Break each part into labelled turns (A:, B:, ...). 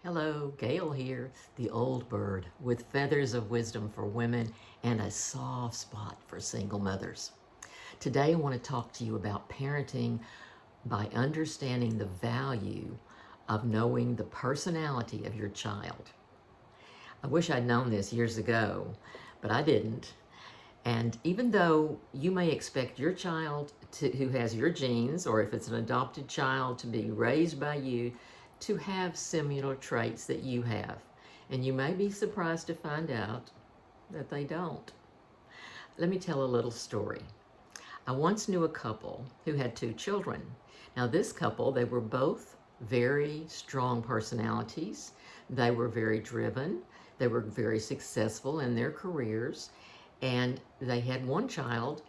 A: Hello, Gail here, the old bird with feathers of wisdom for women and a soft spot for single mothers. Today I want to talk to you about parenting by understanding the value of knowing the personality of your child. I wish I'd known this years ago, but I didn't. And even though you may expect your child who has your genes, or if it's an adopted child, to be raised by you, to have similar traits that you have. And you may be surprised to find out that they don't. Let me tell a little story. I once knew a couple who had two children. Now, this couple, they were both very strong personalities. They were very driven. They were very successful in their careers. And they had one child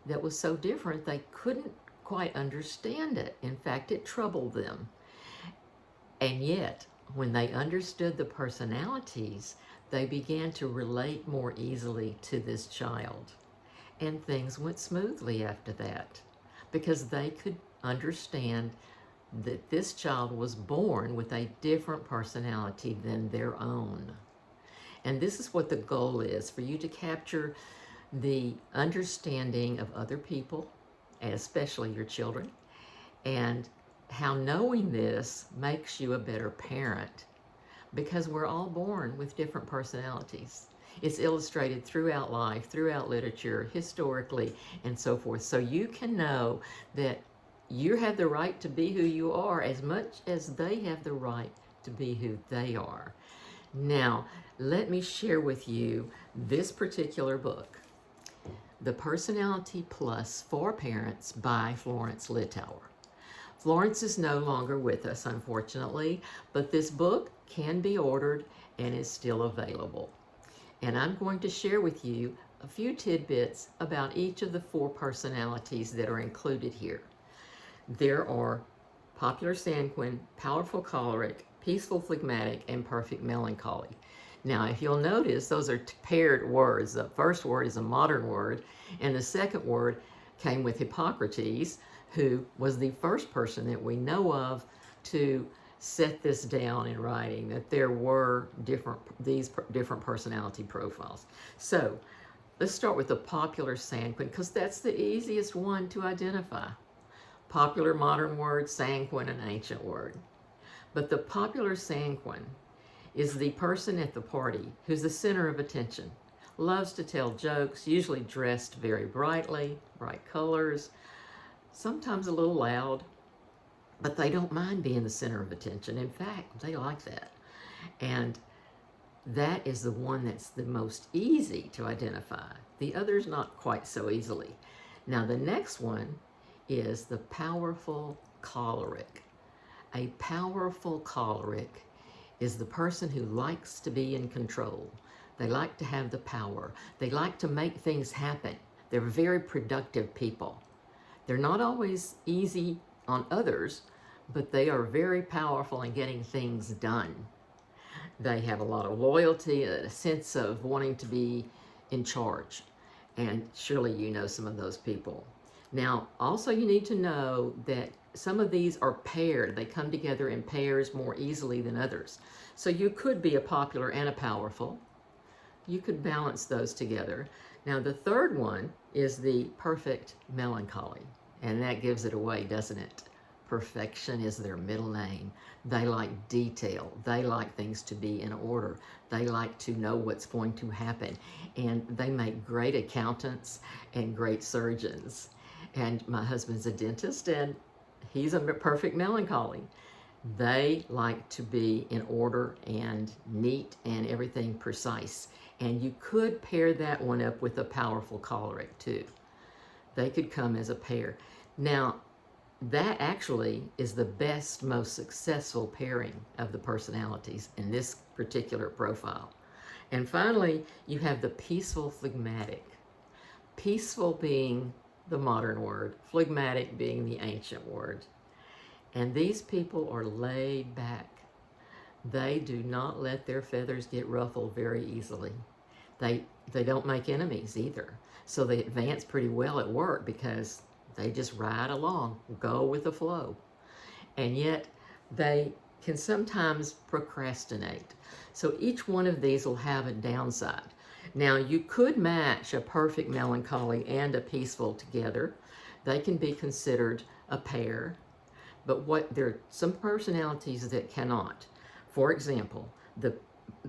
A: that was so different they couldn't quite understand it. In fact, it troubled them. And yet, when they understood the personalities, they began to relate more easily to this child. And things went smoothly after that because they could understand that this child was born with a different personality than their own. And this is what the goal is, for you to capture the understanding of other people, especially your children, and how knowing this makes you a better parent, because we're all born with different personalities. It's illustrated throughout life, throughout literature, historically, and so forth. So you can know that you have the right to be who you are as much as they have the right to be who they are. Now, let me share with you this particular book, The Personality Plus for Parents by Florence Littauer. Florence is no longer with us, unfortunately, but this book can be ordered and is still available. And I'm going to share with you a few tidbits about each of the four personalities that are included here. There are popular sanguine, powerful choleric, peaceful phlegmatic, and perfect melancholy. Now, if you'll notice, those are paired words. The first word is a modern word, and the second word came with Hippocrates, who was the first person that we know of to set this down in writing, that there were these different personality profiles. So let's start with the popular sanguine, because that's the easiest one to identify. Popular modern word, sanguine an ancient word. But the popular sanguine is the person at the party who's the center of attention, loves to tell jokes, usually dressed very brightly, bright colors, sometimes a little loud, but they don't mind being the center of attention. In fact, they like that. And that is the one that's the most easy to identify. The others not quite so easily. Now, the next one is the powerful choleric. A powerful choleric is the person who likes to be in control. They like to have the power. They like to make things happen. They're very productive people. They're not always easy on others, but they are very powerful in getting things done. They have a lot of loyalty, a sense of wanting to be in charge. And surely you know some of those people. Now, also you need to know that some of these are paired. They come together in pairs more easily than others. So you could be a popular and a powerful. You could balance those together. Now, the third one is the perfect melancholy, and that gives it away, doesn't it? Perfection is their middle name. They like detail. They like things to be in order. They like to know what's going to happen, and they make great accountants and great surgeons. And my husband's a dentist, and he's a perfect melancholy. They like to be in order and neat and everything precise. And you could pair that one up with a powerful choleric too. They could come as a pair. Now, that actually is the best, most successful pairing of the personalities in this particular profile. And finally, you have the peaceful phlegmatic. Peaceful being the modern word, phlegmatic being the ancient word. And these people are laid back. They do not let their feathers get ruffled very easily. They don't make enemies either. So they advance pretty well at work because they just ride along, go with the flow. And yet they can sometimes procrastinate. So each one of these will have a downside. Now, you could match a perfect melancholy and a peaceful together. They can be considered a pair, but there are some personalities that cannot. For example, the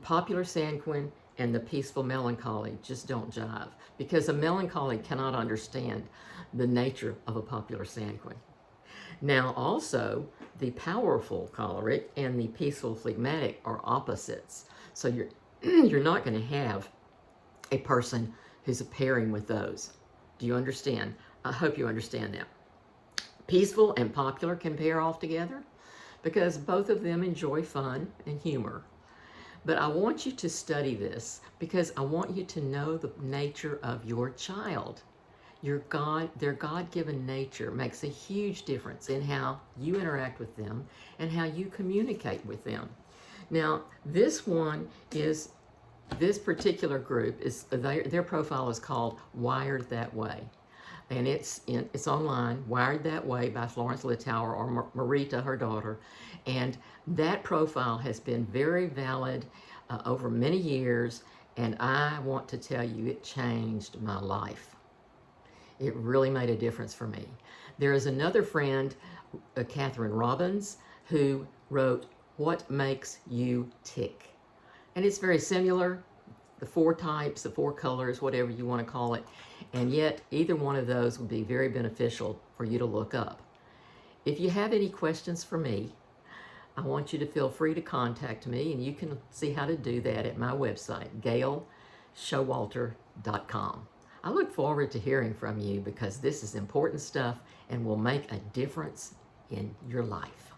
A: popular sanguine and the peaceful melancholy just don't jive, because a melancholy cannot understand the nature of a popular sanguine. Now, also, the powerful choleric and the peaceful phlegmatic are opposites. So you're not going to have a person who's a pairing with those. Do you understand? I hope you understand that. Peaceful and popular can pair off together because both of them enjoy fun and humor. But I want you to study this because I want you to know the nature of your child. Their God-given nature makes a huge difference in how you interact with them and how you communicate with them. Now, this particular group their profile is called Wired That Way. And it's online, Wired That Way by Florence Littauer, or Marita, her daughter. And that profile has been very valid over many years, and I want to tell you it changed my life. It really made a difference for me. There is another friend, Catherine Robbins, who wrote What Makes You Tick. And it's very similar, the 4 types, the 4 colors, whatever you want to call it. And yet, either one of those would be very beneficial for you to look up. If you have any questions for me, I want you to feel free to contact me, and you can see how to do that at my website, GailShowalter.com. I look forward to hearing from you because this is important stuff and will make a difference in your life.